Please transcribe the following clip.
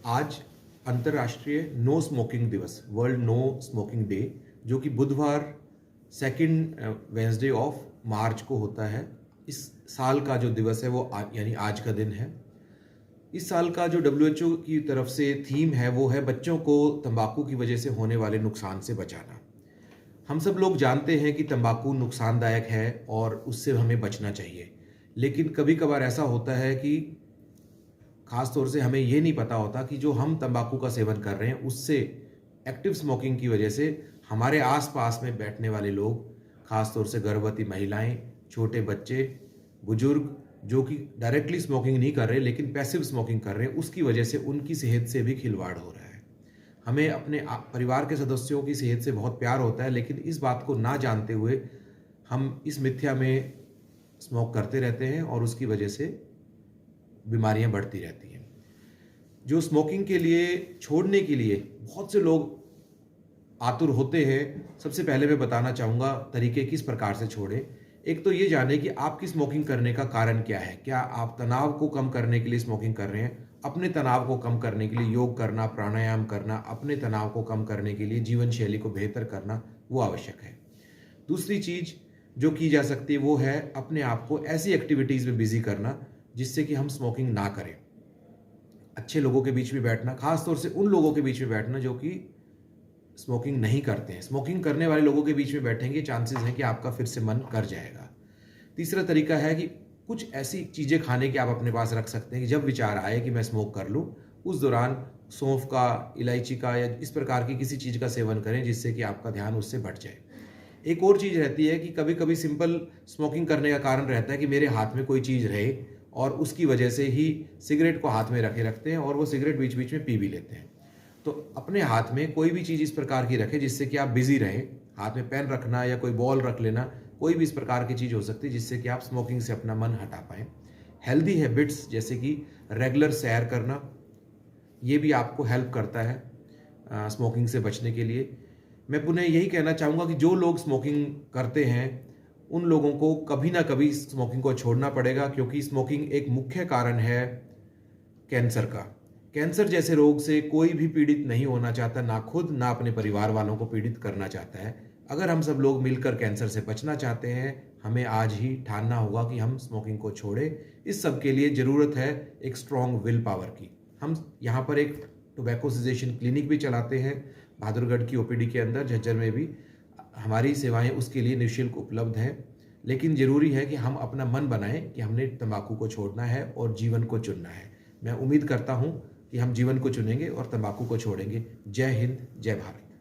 आज अंतर्राष्ट्रीय no smoking दिवस, वर्ल्ड नो स्मोकिंग डे, जो कि बुधवार सेकंड वेंसडे ऑफ मार्च को होता है। इस साल का जो दिवस है वो यानी आज का दिन है। इस साल का जो WHO की तरफ से थीम है वो है बच्चों को तंबाकू की वजह से होने वाले नुकसान से बचाना। हम सब लोग जानते हैं कि तंबाकू नुकसानदायक है और उससे हमें बचना चाहिए, लेकिन कभी कभार ऐसा होता है कि ख़ास तौर से हमें ये नहीं पता होता कि जो हम तंबाकू का सेवन कर रहे हैं उससे एक्टिव स्मोकिंग की वजह से हमारे आसपास में बैठने वाले लोग, ख़ास तौर से गर्भवती महिलाएं, छोटे बच्चे, बुजुर्ग जो कि डायरेक्टली स्मोकिंग नहीं कर रहे लेकिन पैसिव स्मोकिंग कर रहे हैं, उसकी वजह से उनकी सेहत से भी खिलवाड़ हो रहा है। हमें अपने परिवार के सदस्यों की सेहत से बहुत प्यार होता है, लेकिन इस बात को ना जानते हुए हम इस मिथ्या में स्मोक करते रहते हैं और उसकी वजह से बीमारियां बढ़ती रहती हैं। जो स्मोकिंग के लिए छोड़ने के लिए बहुत से लोग आतुर होते हैं, सबसे पहले मैं बताना चाहूँगा तरीके किस प्रकार से छोड़ें। एक तो ये जाने कि आपकी स्मोकिंग करने का कारण क्या है। क्या आप तनाव को कम करने के लिए स्मोकिंग कर रहे हैं? अपने तनाव को कम करने के लिए योग करना, प्राणायाम करना, अपने तनाव को कम करने के लिए जीवन शैली को बेहतर करना वो आवश्यक है। दूसरी चीज़ जो की जा सकती है वो है अपने आप को ऐसी एक्टिविटीज़ में बिजी करना जिससे कि हम स्मोकिंग ना करें। अच्छे लोगों के बीच में बैठना, खास तौर से उन लोगों के बीच में बैठना जो कि स्मोकिंग नहीं करते हैं। स्मोकिंग करने वाले लोगों के बीच में बैठेंगे, चांसेस हैं कि आपका फिर से मन कर जाएगा। तीसरा तरीका है कि कुछ ऐसी चीज़ें खाने की आप अपने पास रख सकते हैं कि जब विचार आए कि मैं स्मोक कर लूँ, उस दौरान सौंफ का, इलायची का या इस प्रकार की किसी चीज़ का सेवन करें जिससे कि आपका ध्यान उससे भट जाए। एक और चीज़ रहती है कि कभी-कभी सिंपल स्मोकिंग करने का कारण रहता है कि मेरे हाथ में कोई चीज़ रहे और उसकी वजह से ही सिगरेट को हाथ में रखते हैं और वो सिगरेट बीच-बीच में पी भी लेते हैं। तो अपने हाथ में कोई भी चीज़ इस प्रकार की रखें जिससे कि आप बिज़ी रहें। हाथ में पेन रखना या कोई बॉल रख लेना, कोई भी इस प्रकार की चीज़ हो सकती है जिससे कि आप स्मोकिंग से अपना मन हटा पाएँ। हेल्दी हैबिट्स जैसे कि रेगुलर सैर करना, ये भी आपको हेल्प करता है स्मोकिंग से बचने के लिए। मैं पुनः यही कहना चाहूँगा कि जो लोग स्मोकिंग करते हैं उन लोगों को कभी ना कभी स्मोकिंग को छोड़ना पड़ेगा, क्योंकि स्मोकिंग एक मुख्य कारण है कैंसर का। कैंसर जैसे रोग से कोई भी पीड़ित नहीं होना चाहता, ना खुद ना अपने परिवार वालों को पीड़ित करना चाहता है। अगर हम सब लोग मिलकर कैंसर से बचना चाहते हैं, हमें आज ही ठानना होगा कि हम स्मोकिंग को छोड़ें। इस सब के लिए ज़रूरत है एक स्ट्रॉन्ग विल पावर की। हम यहाँ पर एक टोबैको सेसेशन क्लिनिक भी चलाते हैं बहादुरगढ़ की OPD के अंदर, झज्जर में भी हमारी सेवाएं उसके लिए निःशुल्क उपलब्ध हैं। लेकिन ज़रूरी है कि हम अपना मन बनाएं कि हमने तंबाकू को छोड़ना है और जीवन को चुनना है। मैं उम्मीद करता हूं कि हम जीवन को चुनेंगे और तंबाकू को छोड़ेंगे। जय हिंद, जय भारत।